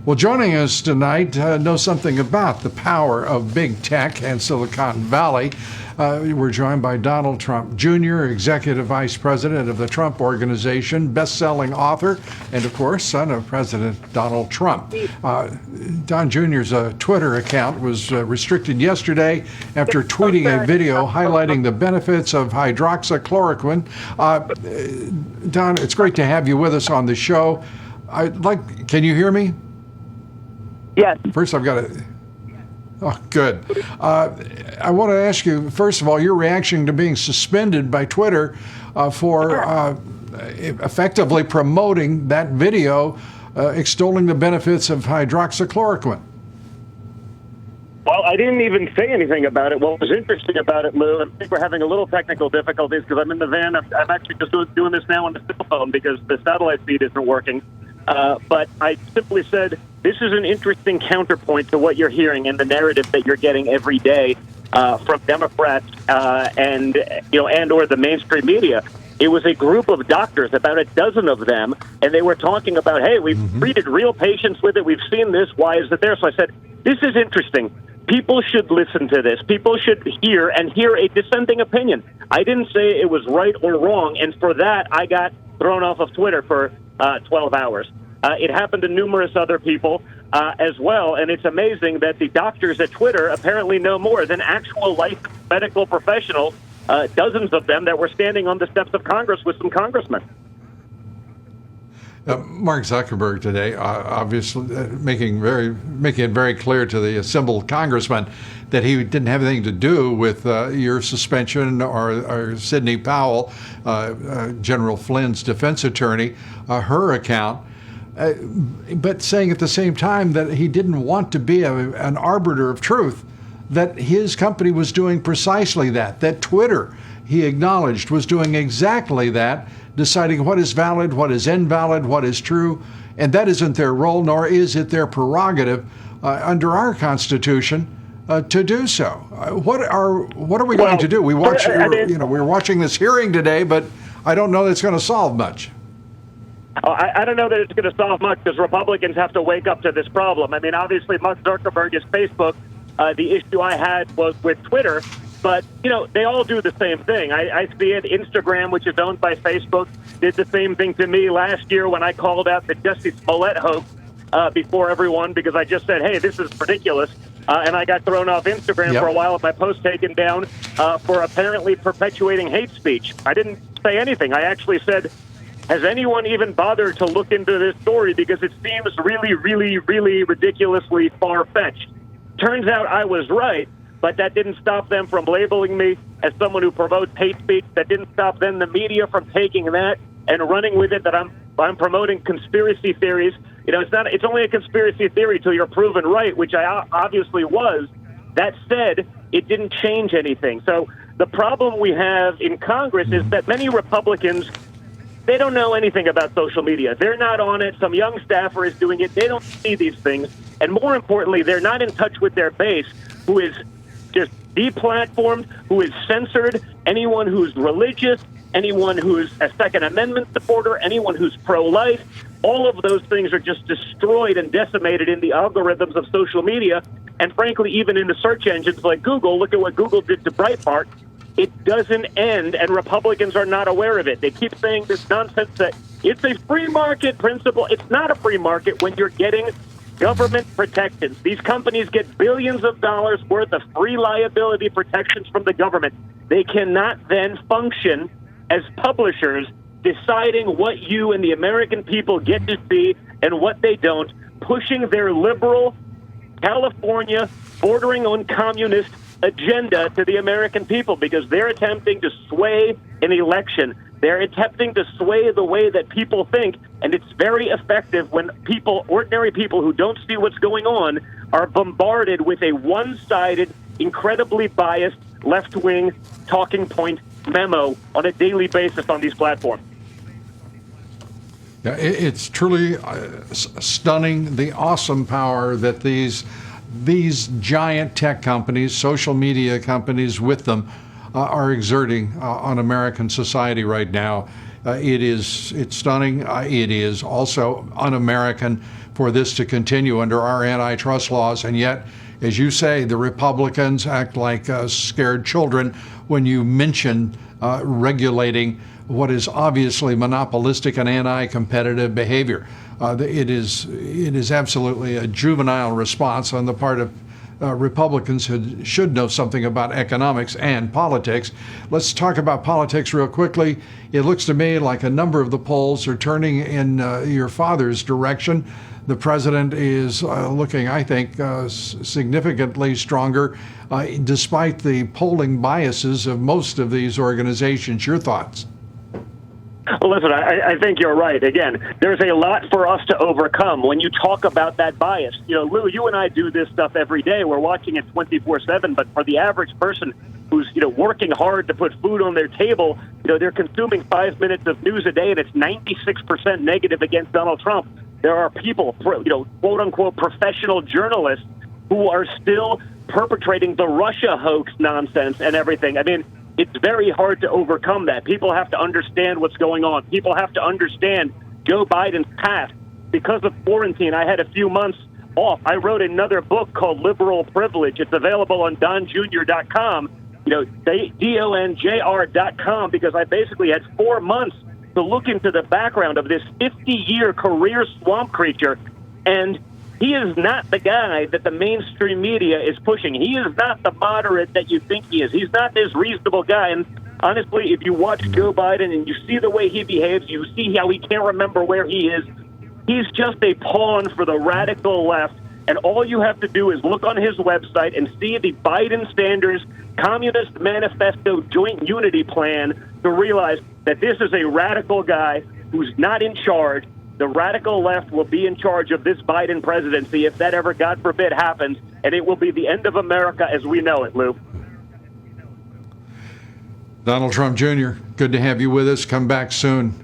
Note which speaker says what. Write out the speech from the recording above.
Speaker 1: Well, joining us tonight knows something about the power of big tech and Silicon Valley. We're joined by Donald Trump Jr., Executive Vice President of the Trump Organization, best-selling author, and, of course, son of President Donald Trump. Don Jr.'s Twitter account was restricted yesterday after tweeting a video highlighting the benefits of hydroxychloroquine. Don, it's great to have you with us on the show. Can you hear me?
Speaker 2: Yes.
Speaker 1: First, I've got to... Oh, good. I want to ask you, first of all, your reaction to being suspended by Twitter for effectively promoting that video extolling the benefits of hydroxychloroquine.
Speaker 2: Well, I didn't even say anything about it. What was interesting about it, Lou, I think we're having a little technical difficulties because I'm in the van. I'm actually just doing this now on the cell phone because the satellite feed isn't working. But I simply said, this is an interesting counterpoint to what you're hearing in the narrative that you're getting every day from Democrats and or the mainstream media. It was a group of doctors, about a dozen of them, and they were talking about, hey, we've treated real patients with it. We've seen this. Why is it there? So I said, this is interesting. People should listen to this. People should hear a dissenting opinion. I didn't say it was right or wrong, and for that, I got thrown off of Twitter for 12 hours. It happened to numerous other people as well, and it's amazing that the doctors at Twitter apparently know more than actual licensed medical professionals, dozens of them that were standing on the steps of Congress with some congressmen.
Speaker 1: Mark Zuckerberg today, obviously making it very clear to the assembled congressmen that he didn't have anything to do with your suspension or Sidney Powell, General Flynn's defense attorney, her account. But saying at the same time that he didn't want to be an arbiter of truth, that his company was doing precisely that Twitter, he acknowledged, was doing exactly that, deciding what is valid, what is invalid, what is true, and that isn't their role, nor is it their prerogative under our Constitution to do so. What are we going to do? We're watching this hearing today, but I don't know that's going to solve much.
Speaker 2: I don't know that it's going to solve much because Republicans have to wake up to this problem. I mean, obviously, Mark Zuckerberg is Facebook. The issue I had was with Twitter, but, they all do the same thing. I see it. Instagram, which is owned by Facebook, did the same thing to me last year when I called out the Jussie Smollett hoax before everyone because I just said, hey, this is ridiculous. And I got thrown off Instagram for a while with my post taken down for apparently perpetuating hate speech. I didn't say anything. I actually said, has anyone even bothered to look into this story because it seems really, really, really ridiculously far-fetched? Turns out I was right, but that didn't stop them from labeling me as someone who promotes hate speech. That didn't stop then the media from taking that and running with it, that I'm promoting conspiracy theories. It's only a conspiracy theory till you're proven right, which I obviously was. That said, it didn't change anything. So the problem we have in Congress is that many Republicans, they don't know anything about social media. They're not on it. Some young staffer is doing it. They don't see these things. And more importantly, they're not in touch with their base, who is just deplatformed, who is censored, anyone who's religious, anyone who's a Second Amendment supporter, anyone who's pro-life. All of those things are just destroyed and decimated in the algorithms of social media. And frankly, even in the search engines like Google, look at what Google did to Breitbart. It doesn't end, and Republicans are not aware of it. They keep saying this nonsense that it's a free market principle. It's not a free market when you're getting government protections. These companies get billions of dollars worth of free liability protections from the government. They cannot then function as publishers, deciding what you and the American people get to see and what they don't, pushing their liberal, California, bordering on communist agenda to the American people because they're attempting to sway an election. They're attempting to sway the way that people think, and it's very effective when ordinary people who don't see what's going on, are bombarded with a one-sided, incredibly biased, left-wing talking point memo on a daily basis on these platforms.
Speaker 1: Yeah, it's truly stunning, the awesome power that these giant tech companies, social media companies with them, are exerting on American society right now. It's stunning. It is also un-American for this to continue under our antitrust laws. And yet, as you say, the Republicans act like scared children when you mention regulating what is obviously monopolistic and anti-competitive behavior. It is absolutely a juvenile response on the part of Republicans who should know something about economics and politics. Let's talk about politics real quickly. It looks to me like a number of the polls are turning in your father's direction. The president is looking, I think, significantly stronger, despite the polling biases of most of these organizations. Your thoughts?
Speaker 2: Well, listen, I think you're right. Again, there's a lot for us to overcome when you talk about that bias. You know, Lou, you and I do this stuff every day. We're watching it 24/7. But for the average person who's, working hard to put food on their table, they're consuming 5 minutes of news a day, and it's 96% negative against Donald Trump. There are people, quote unquote, professional journalists who are still perpetrating the Russia hoax nonsense and everything. I mean, it's very hard to overcome that. People have to understand what's going on. People have to understand Joe Biden's past. Because of quarantine, I had a few months off. I wrote another book called Liberal Privilege. It's available on donjr.com, donjr.com, because I basically had 4 months to look into the background of this 50-year career swamp creature. And he is not the guy that the mainstream media is pushing. He is not the moderate that you think he is. He's not this reasonable guy. And honestly, if you watch Joe Biden and you see the way he behaves, you see how he can't remember where he is. He's just a pawn for the radical left. And all you have to do is look on his website and see the Biden-Sanders Communist Manifesto Joint Unity Plan to realize that this is a radical guy who's not in charge. The radical left will be in charge of this Biden presidency if that ever, God forbid, happens, and it will be the end of America as we know it, Lou.
Speaker 1: Donald Trump Jr., good to have you with us. Come back soon.